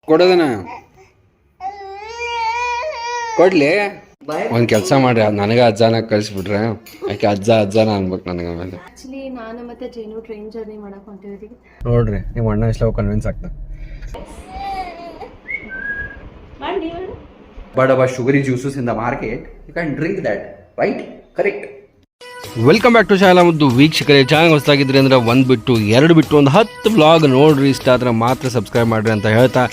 ಕೊಡೋದನ ಕೊಡ್ಲಿ. ಒಂದು ಕೆಲಸ ಮಾಡ್ರಿ, ನನಗೆ ಅಜ್ಜಾನ ಕಳಿಸ್ಬಿಟ್ರೆ ಯಾಕೆ ಅಜ್ಜಾನ ಅನ್ಬೇಕು ನನಗೆ. ಆಮೇಲೆ ಆಕ್ಚುಲಿ ನಾನು ಮತ್ತೆ ಜೇನು ಟ್ರೈನ್ ಜರ್ನಿ ಮಾಡಕ್ ಹೊಂಟಿದ್ವಿ. ನೋಡ್ರಿ ನಿಮ್ಮ ಅಣ್ಣ ಇಷ್ಟ ಕನ್ವಿನ್ಸ್ ಆಗ್ತದೆ. But our sugary juices in the market, you can drink that, right? Correct. Welcome back to ಶಾಲಾ ಮುದ್ದು ವೀಕ್ಷಕರೇ. ಚಾನಲ್ ಹೊಸದಾಗಿದ್ರಿ ಅಂದರೆ ಒಂದು 10 ವ್ಲಾಗ್ ನೋಡ್ರಿ. ಇಷ್ಟ ಆದ್ರೆ ಮಾತ್ರ ಸಬ್ಸ್ಕ್ರೈಬ್ ಮಾಡಿರಿ ಅಂತ ಹೇಳ್ತಾ,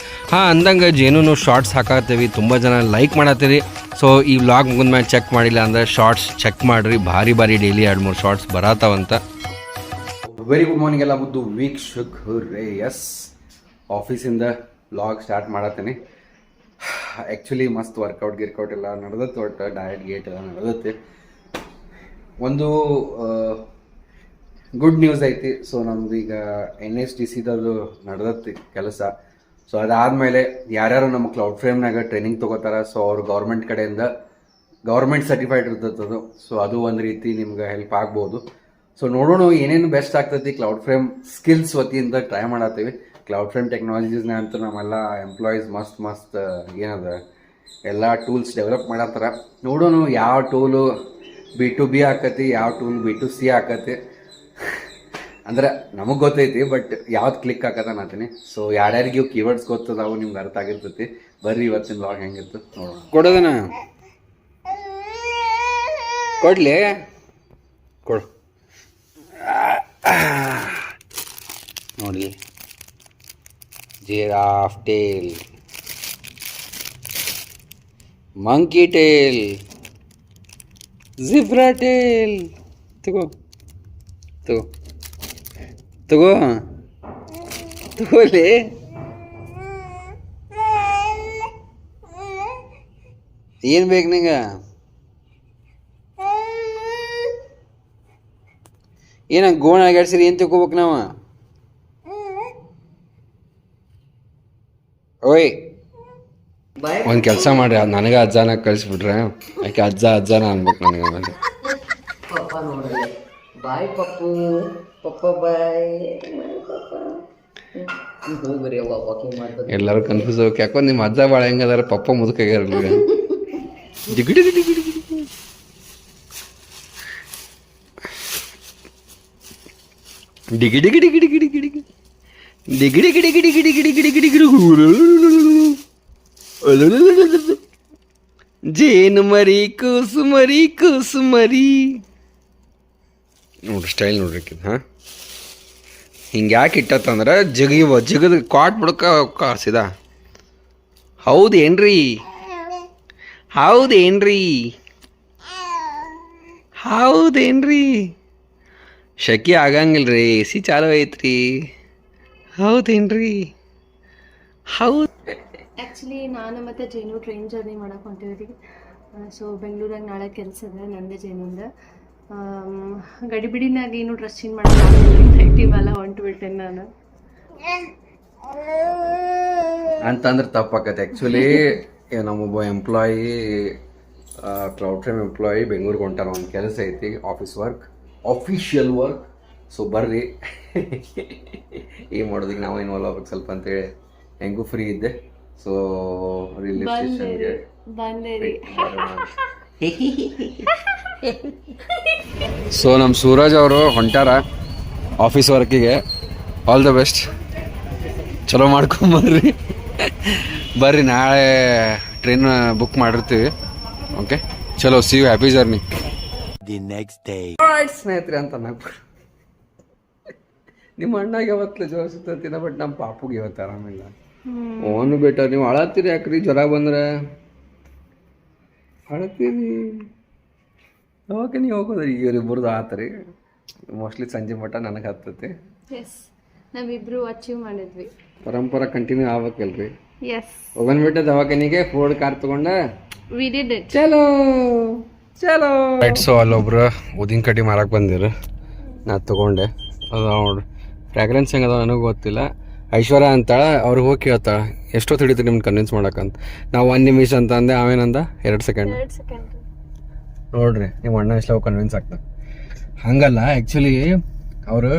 ಅಂದಂಗೆ ಜೇನು ಶಾರ್ಟ್ಸ್ ಹಾಕತ್ತೀವಿ, ತುಂಬ ಜನ ಲೈಕ್ ಮಾಡತ್ತೀರಿ. ಸೊ ಈ ವ್ಲಾಗ್ ಮುಗಿದ ಮೇಲೆ ಚೆಕ್ ಮಾಡಿಲ್ಲ ಅಂದರೆ ಶಾರ್ಟ್ಸ್ ಚೆಕ್ ಮಾಡಿರಿ, ಭಾರಿ ಡೈಲಿ 2-3 ಶಾರ್ಟ್ಸ್ ಬರತ್ತಾವಂತ. ವೆರಿ ಗುಡ್ ಮಾರ್ನಿಂಗ್ ಎಲ್ಲ ಮುದ್ದು ವೀಕ್ಷಕರೇ. ಎಸ್, ಆಫೀಸಿಂದ ವ್ಲಾಗ್ ಸ್ಟಾರ್ಟ್ ಮಾಡತ್ತೀನಿ. ಆ್ಯಕ್ಚುಲಿ ಮಸ್ತ್ ಗಿರ್ಕೌಟ್ ಎಲ್ಲ ನಡೆದತ್ತೆ, ಒಟ್ಟು ಡಯಟ್ ಗೇಟ್ ಎಲ್ಲ ನಡೆದತ್ತೆ. ಒಂದು ಗುಡ್ ನ್ಯೂಸ್ ಐತಿ. ಸೊ ನಮ್ದು ಈಗ NSTCದದು ನಡೆದತ್ತೆ ಕೆಲಸ. ಸೊ ಅದಾದಮೇಲೆ ಯಾರ್ಯಾರು ನಮ್ಮ ಕ್ಲೌಡ್ ಫ್ರೇಮ್ನಾಗ ಟ್ರೈನಿಂಗ್ ತೊಗೋತಾರ, ಸೊ ಅವ್ರು ಗೌರ್ಮೆಂಟ್ ಕಡೆಯಿಂದ ಗೌರ್ಮೆಂಟ್ ಸರ್ಟಿಫೈಡ್ ಇರ್ತದದು. ಸೊ ಅದು ಒಂದು ರೀತಿ ನಿಮ್ಗೆ ಹೆಲ್ಪ್ ಆಗ್ಬೋದು. ಸೊ ನೋಡೋಣ ಏನೇನು ಬೆಸ್ಟ್ ಆಗ್ತೈತಿ. ಕ್ಲೌಡ್ ಫ್ರೇಮ್ ಸ್ಕಿಲ್ಸ್ ವತಿಯಿಂದ ಟ್ರೈ ಮಾಡತ್ತೀವಿ. ಕ್ಲೌಡ್ ಫ್ರೇಮ್ ಟೆಕ್ನಾಲಜೀಸ್ನ ಅಂತ ನಮ್ಮೆಲ್ಲ ಎಂಪ್ಲಾಯೀಸ್ ಮಸ್ತ್ ಏನದ ಎಲ್ಲ ಟೂಲ್ಸ್ ಡೆವಲಪ್ ಮಾಡತ್ತಾರ. ನೋಡೋಣ ಯಾವ ಟೂಲು B2B ಆಕತಿ, ಯಾವ ಟೂಲ್ B2C ಆಕತಿ ಅಂದ್ರೆ ನಮಗೆ ಗೊತ್ತೈತಿ, ಬಟ್ ಯಾವ್ದು ಕ್ಲಿಕ್ ಆಕತ್ತ ಅನ್ನತೀನಿ. ಸೊ ಯಾರ್ಯಾರಿಗೆ ಇವು ಕೀವರ್ಡ್ಸ್ ಗೊತ್ತದಾವು ನಿಮ್ಗೆ ಅರ್ಥ ಆಗಿರ್ತೈತಿ. ಬರ್ರಿ ಇವತ್ತಿನ ವ್ಲಾಗ್ ಹೆಂಗಿರ್ತದೆ ನೋಡೋಣ. ಕೊಡೋದನ ಕೊಡ್ಲಿ, ಕೊಡು ನೋಡಿ. Giraffe tail, monkey tail, zebra tail. ತಗೋಲಿ. ಏನು ಬೇಕು ನಿಂಗೆ? ಏನ ಗೋಣ ಆಗಾಡ್ಸಿರಿ, ಏನು ತಗೋಬೇಕು ನಾವು? ಓಯ್ ಒಂದು ಕೆಲಸ ಮಾಡ್ರಿ, ನನಗೆ ಅಜ್ಜಾನ ಕಳಿಸ್ಬಿಟ್ರೆ ಯಾಕೆ ಅಜ್ಜಾನ ಅನ್ಬೇಕು ನನಗೆ. ಆಮೇಲೆ ಪಪ್ಪ ನೋಡಲ್ಲ. ಬಾಯ್ ಪಪ್ಪು, ಪಪ್ಪ ಬಾಯ್ ಹೋಗ್ರಿ ಅವ್ವ ವಾಕಿಂಗ್ ಮಾಡ್ತಾರೆ. ಎಲ್ಲರೂ ಕನ್ಫ್ಯೂಸ್ ಹೋಗಿ, ಯಾಕೋ ನಿಮ್ಮ ಅಜ್ಜ ಭಾಳ ಹೆಂಗದಾರ, ಪಪ್ಪ ಮುದುಕಾಗ್ಯಾರಲ್ಲ. ಡಿಗಿಡಿ ಡಿಗಿಡಿ ಡಿಗಿ ಡಿಗಿ ಡಿಗಿ ಡಿಗಿ ಡಿಗಿ ಡಿಗಿ ಡಿಗಿ ಡಿಗಿ ಡಿಗಿ ಡಿಗಿ ಡಿಗಿ ಡಿಗಿ ಡಿಗಿ ಡಿಗಿ ಜೇನು ಮರಿ ಕೂಸುಮರಿ ಕೂಸುಮರಿ ನೋಡ್ರಿ ಸ್ಟೈಲ್ ನೋಡ್ರಿ. ಹಾಂ ಹಿಂಗೆ ಯಾಕೆ ಇಟ್ಟತ್ತಂದ್ರೆ ಜಿಗದ ಕಾಟ್ ಬಿಡಕ ಸೀದಾ. ಹೌದೇನ್ರಿ ಶಕಿ ಆಗಂಗಿಲ್ರಿ, AC ಚಾಲು ಐತ್ರಿ. ಹೌದೇನ್ರಿ? ಹೌದು. ಆ್ಯಕ್ಚುಲಿ ನಾನು ಮತ್ತೆ ಜೇನು ಟ್ರೈನ್ ಜರ್ನಿ ಮಾಡಕ್ ಹೊಂಟಿದ್ವಿ. ಸೊ ಬೆಂಗಳೂರಾಗ ನಾಳೆ ಕೆಲಸ ಇದೆ ನಂದು ಜೇನುಂದ. ಗಡಿಬಿಡಿನಾಗ ಏನು ಡ್ರೆಸ್ ಚೇಂಜ್ ಮಾಡೋದು ಮೇಲೆ ಹೊಂಟ್ಬಿಟ್ಟೆ ನಾನು ಅಂತಂದ್ರೆ ತಪ್ಪಾಕತ್ತೆ. ಆ್ಯಕ್ಚುಲಿ ನಮ್ಮೊಬ್ಬ ಎಂಪ್ಲಾಯಿ, ಕ್ಲೌಡ್ ಫ್ರೇಮ್ ಎಂಪ್ಲಾಯಿ ಬೆಂಗಳೂರಿಗೆ ಹೊಂಟಾರ. ಒಂದು ಕೆಲಸ ಐತಿ, ಆಫಿಷಿಯಲ್ ವರ್ಕ್. ಸೊ ಬರ್ರಿ, ಏನು ಮಾಡೋದಕ್ಕೆ ನಾವು ಇನ್ವಾಲ್ವ್ ಆಗ್ಬೇಕು ಸ್ವಲ್ಪ ಅಂತೇಳಿ ಹೆಂಗೂ ಫ್ರೀ ಇದ್ದೆ. ಸೊ ರೈಲ್ವೆ ಸ್ಟೇಷನ್ಗೆ ಸೊ ನಮ್ಮ ಸೂರಜ್ ಅವರು ಹೊಂಟಾರ ಆಫೀಸ್ ವರ್ಕಿಗೆ. ಆಲ್ ದ ಬೆಸ್ಟ್, ಚಲೋ ಮಾಡ್ಕೊಂಬರ್ರಿ. ಬರ್ರಿ, ನಾಳೆ ಟ್ರೈನ್ ಬುಕ್ ಮಾಡಿರ್ತೀವಿ. ಓಕೆ, ಚಲೋ, see you, happy journey. The next day ಸ್ನೇಹಿತರೆ ಅಂತ ನಿಮ್ಮ ಅಣ್ಣಗೆ ಯಾವತ್ತೂ ಜ್ವರ ಸುತ್ತಿನ, ಬಟ್ ನಮ್ಮ ಪಾಪುಗೆ ಇವತ್ತು ಆರಾಮಿಲ್ಲ. ಓನು ಬೇಟ, ನೀವು ಅಳತ್ತೀರಿ ಯಾಕ್ರಿ? ಜ್ವರ ಬಂದ್ರೆ ಅಳತ್ತೀರಿ, ಅವಾಗ ನೀವು ಹೋಗೋದ್ರಿ. ಇವರಿಬ್ಬರದು ಆತ್ರಿ. ಮೋಸ್ಟ್ಲಿ ಸಂಜೆ ಮಟ್ಟ ನನಗೆ ಹತ್ತೈತಿ. ನಾವಿಬ್ರು ಅಚೀವ್ ಮಾಡಿದ್ವಿ. ಪರಂಪರಾ ಕಂಟಿನ್ಯೂ ಆಗ್ಬೇಕಲ್ರಿ. ಹೋಗನ್ ಬಿಟ್ಟು ದವಾಖಾನಿಗೆ ಫೋರ್ಡ್ ಕಾರ್ ತಗೊಂಡ ವಿ ಡಿಡ್ ಇಟ್. ಚಲೋ ರೈಟ್. ಸೊ ಅಲ್ಲೊಬ್ರು ಉದಿನ ಕಡ್ಡಿ ಮಾರಕ್ಕೆ ಬಂದಿರು, ನಾ ತಗೊಂಡೆ. ಅದು ನೋಡ್ರಿ, ಫ್ರ್ಯಾಗ್ರೆನ್ಸ್ ಹೆಂಗದ ನನಗೂ ಗೊತ್ತಿಲ್ಲ. ಐಶ್ವರ್ಯ ಅಂತಾಳ, ಅವ್ರಿಗೆ ಹೋಗಿ ಕೇಳ್ತಾಳ ಎಷ್ಟೊತ್ತು ಹಿಡಿತು ನಿಮ್ಗೆ ಕನ್ವಿನ್ಸ್ ಮಾಡಕ್ಕಂತ. ನಾವು 1 ನಿಮಿಷ ಅಂತ ಅಂದೆ, ಆಮೇನಂದ 2 ಸೆಕೆಂಡ್. ನೋಡ್ರಿ ನಿಮ್ಮ ಅಣ್ಣ ಇಷ್ಟ ಕನ್ವಿನ್ಸ್ ಆಗ್ತದೆ. ಹಂಗಲ್ಲ, ಆ್ಯಕ್ಚುಲಿ ಅವರು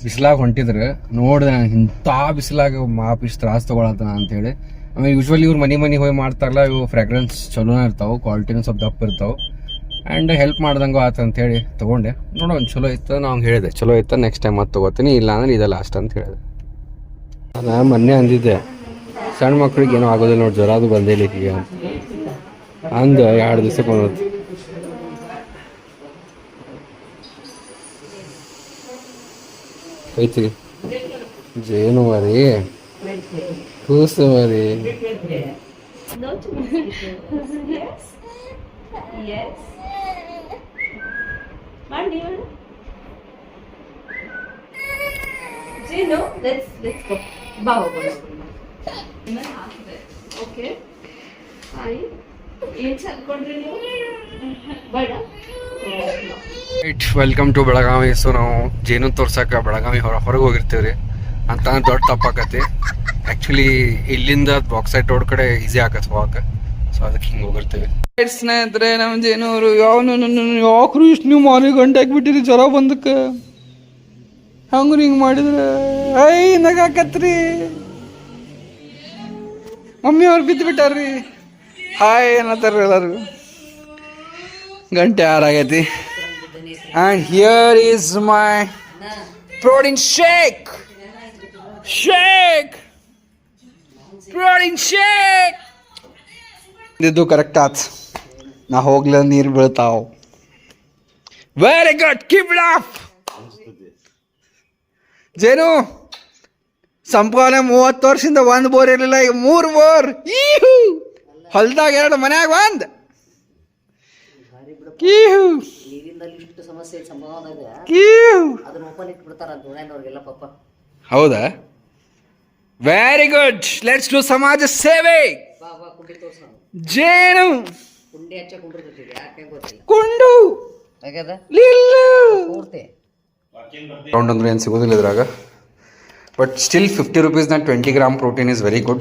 ಬಿಸಿಲಾಗ ಹೊಂಟಿದ್ರು ನೋಡಿದೆ ನಾನು ಇಂಥ ಬಿಸಿಲಾಗ ಮಾಪಿಸ್ ತ್ರಾಸ ತೊಗೊಳತ್ತಾನ ಅಂತೇಳಿ. ಆಮೇಲೆ ಯೂಶ್ವಲಿ ಇವ್ರು ಮನೆ ಹೋಗಿ ಮಾಡ್ತಾರಲ್ಲ, ಇವು ಫ್ರಾಗ್ರೆನ್ಸ್ ಚಲೋನ ಇರ್ತಾವೆ, ಕ್ವಾಲಿಟಿನೂ ಸ್ವಲ್ಪ ದಪ್ಪ ಇರ್ತಾವೆ ಆ್ಯಂಡ್ ಹೆಲ್ಪ್ ಮಾಡ್ದಂಗೆ ಆತ ಅಂತೇಳಿ ತೊಗೊಂಡೆ. ನೋಡೋಣ ಚಲೋ ಇತ್ತು, ನಾವು ಹೇಳಿದೆ ಚಲೋ ಇತ್ತು ನೆಕ್ಸ್ಟ್ ಟೈಮ್ ಅದು ತೊಗೋತೀನಿ, ಇಲ್ಲ ಅಂದ್ರೆ ಇದೆ ಲಾಸ್ಟ್ ಅಂತ ಹೇಳಿದೆ. ನಾನು ಮೊನ್ನೆ ಅಂದಿದ್ದೆ ಸಣ್ಣ ಮಕ್ಳಿಗೆ ಏನೂ ಆಗೋದಿಲ್ಲ ನೋಡಿ, ಜ್ವರ ಅದು ಬಂದೇ ಈಗ ಅಂದು 2 ದಿವ್ಸಕ್ಕೆ ಬಂದದ್ದು. ಐತಿ ಜೇನು ಮರಿ, ಕೂಸು ಮರಿ. Welcome to Belagavi. ಸೊ ನಾವು ಜೇನು ತೋರ್ಸಕ್ಕೆ ಬೆಳಗಾವಿ ಹೊರಗೆ ಹೋಗಿರ್ತೀವಿ ರೀ ಅಂತ ದೊಡ್ಡ ತಪ್ಪಾಕತಿ. ಆ್ಯಕ್ಚುಲಿ ಇಲ್ಲಿಂದ ಬಾಕ್ಸೈಟ್ ರೋಡ್ ಕಡೆ ಈಸಿ ಆಗತ್ತೆ ಹೋಗಕ್ಕೆ, ಸೊ ಅದಕ್ಕೆ ಹಿಂಗೆ ಹೋಗಿರ್ತೀವಿ. ಸ್ನೇಹಿತರೆ ನಮ್ಮ ಜೇನೂರು ಯಾಕ್ರು ಇಷ್ಟು ನೀವು ಮಾರಿ ಗಂಟೆ ಹಾಕ್ಬಿಟ್ಟಿರಿ ಜ್ವರ ಬಂದಕ್ಕೆ, ಹಂಗ್ರಿ ಹಿಂಗೆ ಮಾಡಿದ್ರೆ ಐ ನಗಾಕತ್ರಿ. ಮಮ್ಮಿ ಅವ್ರು ಬಿದ್ದು ಬಿಟ್ಟಾರ್ರಿ. ಹಾಯ್ ಅನ್ನತ್ತಾರ ಎಲ್ಲರೂ. ಗಂಟೆ 6 ಆಗೈತಿ. And here is my protein shake. Protein shake. ಇದು ಕರೆಕ್ಟ್ ಆತ್. ನಾ ಹೋಗ್ಲ ನೀರು ಬೀಳ್ತಾವ್. Very good, keep it up. ಜೇನು ಸಂಪಾದನೆ 30 ವರ್ಷದಿಂದ 1 ಬೋರ್ ಇರಲಿಲ್ಲ, ಈಗ 3 ಬೋರ್. ಹೊಲ್ದಾಗ 2, ಮನ್ಯಾಗ 1. ಹೌದಾ, ವೆರಿ ಗುಡ್. ಲೆಟ್ಸ್ ಡೂ ಸಮಾಜ ಸೇವೆ. ಜೇನು ಕುಂಡು ರೌಂಡ್ ಅಂದ್ರೆ ಏನು ಸಿಗೋದಿಲ್ಲ ಇದ್ರಾಗ, but still 50 rupees 20 grams protein is very good.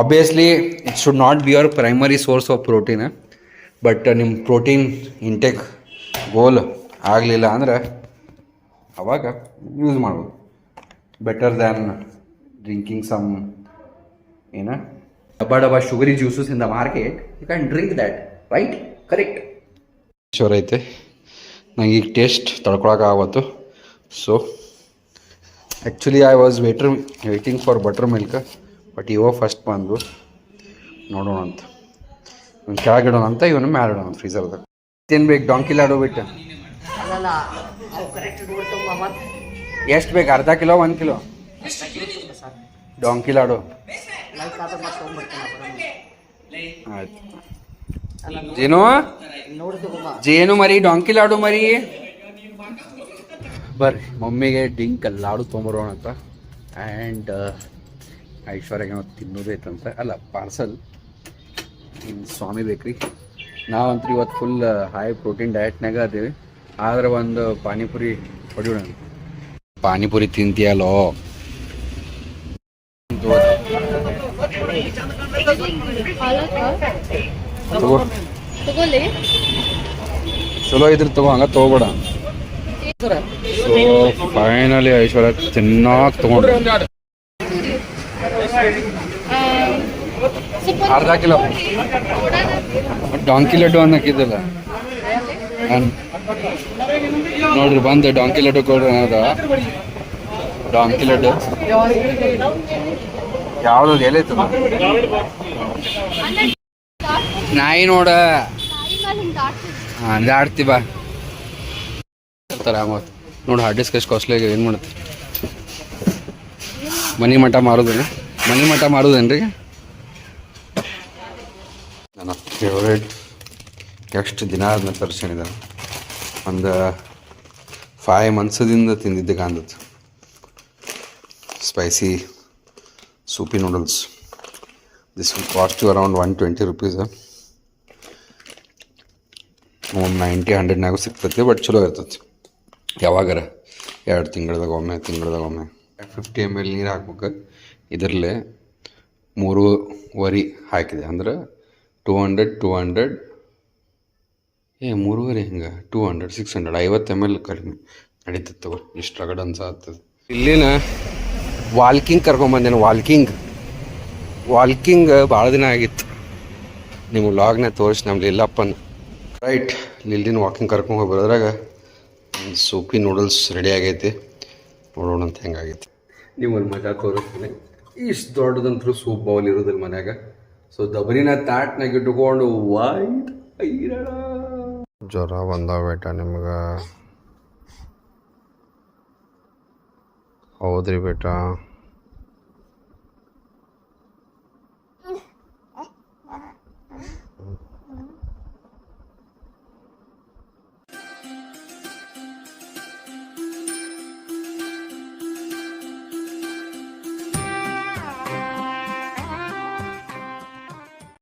Obviously it should not be your primary source of protein, but ನಿಮ್ಮ ಪ್ರೋಟೀನ್ ಇಂಟೇಕ್ ಗೋಲ್ ಆಗಲಿಲ್ಲ ಅಂದ್ರೆ ಅವಾಗ ಯೂಸ್ ಮಾಡ್ಬೋದು. ಬೆಟರ್ ದ್ಯಾನ್ ಡ್ರಿಂಕಿಂಗ್ ಸಮ್ ಡಬ್ಬಾ sugary juices in the market. You can drink that, right? Correct. Sure ಐತೆ ನಂಗೆ ಈಗ taste ತಡ್ಕೊಳಕ್ಕಾಗತ್ತು. So actually I was waiting for buttermilk, but ಇವ ಫಸ್ಟ್ ಬಂದು ನೋಡೋಣ ಅಂತ, ಇವ್ನು ಕೆಳಗಿಡೋಣ ಅಂತ ಇವನು ಮ್ಯಾಲಿಡೋಣ ಅಂತ ಫ್ರೀಸರ್ದಾಗ. ಏನು ಬೇಕು? ಡಾಂಕಿ ಲಾಡು ಬಿಟ್ಟು ಎಷ್ಟು ಬೇಕು? ಅರ್ಧ ಕಿಲೋ 1 ಕಿಲೋ ಡಾಂಕಿ ಲಾಡು? ಆಯ್ತು. ಜೇನು ಮರಿ, ಡಾಂಕಿ ಲಾಡು ಮರಿ. ಬರ್ರಿ ಮಮ್ಮಿಗೆ ಡಿಂಕ್ ಲಾಡು ತೊಗೊಂಬರೋಣ ಅಂತ. ಆ್ಯಂಡ್ ಐಶ್ವರ್ಯಾಗೆ ನಾವು ತಿನ್ನೋದೈತಂತ, ಅಲ್ಲ ಪಾರ್ಸಲ್ ಸ್ವಾಮಿ ಬೇಕ್ರಿ. ನಾವಂತೂ ಇವತ್ತು ಫುಲ್ ಹೈ ಪ್ರೋಟೀನ್ ಡಯಟ್ನಾಗ ಅದೀವಿ. ಆದ್ರೆ ಒಂದು ಪಾನಿಪುರಿ ಹೊಡಿಯೋಣ. ಪಾನಿಪುರಿ ತಿಂತೀಯಲ್ಲೋ? ಚಲೋ ಇದ್ರೆ ತಗೋ, ಹಂಗ ತಗೋಬೇಡ. ಸೊ ಫೈನಲಿ ಐಶ್ವರ್ಯ ಚೆನ್ನಾಗಿ ತಗೊಂಡ್ರೆ ಅರ್ಧ ಕಿಲೋ ಡಾಂಕಿ ಲಡ್ಡು ಅನ್ನಕ್ಕಿದ್ದಲ್ಲ ನೋಡ್ರಿ, ಬಂದು ಡಾಂಕಿ ಲಡ್ಡು ಕೊಡ್ರಿ ಅನ್ನೋದ. ಡಾಂಕಿ ಲಡ್ಡು ಯಾವ್ದು ಎಲೆ ಇತ್ತು ನಾಯಿ ನೋಡ ಆಡ್ತಿ ಬಾ ಆಮತ್ ನೋಡಿ. ಹಾರ್ಡ್ ಡಿಸ್ಕ್ ಎಷ್ಟು ಕಾಸ್ಟ್ಲಿ ಆಗಿ ಏನು ಮಾಡುತ್ತೆ? ಮನಿ ಮಠ ಮಾರೋದೇನ್ರಿ? ನನ್ನ ಫೇವ್ರೇಟ್. ಎಷ್ಟು ದಿನ ಆದ್ಮೇಲೆ ತರಿಸಿದ, ಒಂದು 5 monthsದಿಂದ ತಿಂದಿದ್ದೆ ಕಾಂದತ್ತು. Spicy soupy noodles. This will cost you around 120 rupees. 90-100 ಸಿಗ್ತೈತಿ, ಬಟ್ ಚಲೋ ಇರ್ತೈತಿ. ಯಾವಾಗಾರ 2 ತಿಂಗಳದಾಗ 50 ml ನೀರು ಹಾಕ್ಬೇಕು. ಇದರಲ್ಲೇ 3.5 ಹಾಕಿದೆ ಅಂದ್ರೆ 200 3.5 ಹಿಂಗೆ 200 600 50 ml ಕಡಿಮೆ ನಡೀತತ್ತು ಇಷ್ಟು ರಗಡ್ ಅನ್ಸಾಗ್ತದೆ. ಇಲ್ಲಿನ ವಾಲ್ಕಿಂಗ್ ಕರ್ಕೊಂಬಂದೇನು, ವಾಲ್ಕಿಂಗ್ ಭಾಳ ದಿನ ಆಗಿತ್ತು. ನಿಮ್ಮ ವ್ಲಾಗ್ನ ತೋರಿಸಿ ನಮ್ಮ ಲಿಲ್ಲಪ್ಪನ. ರೈಟ್, ಲಿಲ್ಲಿನ ವಾಕಿಂಗ್ ಕರ್ಕೊಂಡು ಹೋಗಿ ಬರೋದ್ರಾಗ ಸೂಪಿ ನೂಡಲ್ಸ್ ರೆಡಿ ಆಗೈತಿ. ನೋಡೋಣ ಅಂತ ಹೆಂಗಾಗೈತಿ. ನೀವು ಒಂದು ಮಜಾ ತೋರಿಸ್ತೀನಿ. ಇಷ್ಟು ದೊಡ್ಡದಂತರೂ ಸೂಪ್ ಬೌಲ್ ಇರೋದಿಲ್ಲ ಮನ್ಯಾಗ. ಸೊ ದಬರಿನ ತಾಟ್ನಾಗ ಇಟ್ಕೊಂಡು ವೈಟ್ ಜ್ವರ ಬಂದಾವ ಬೇಟ ನಿಮ್ಗೆ. ಹೌದ್ರಿ ಬೇಟ.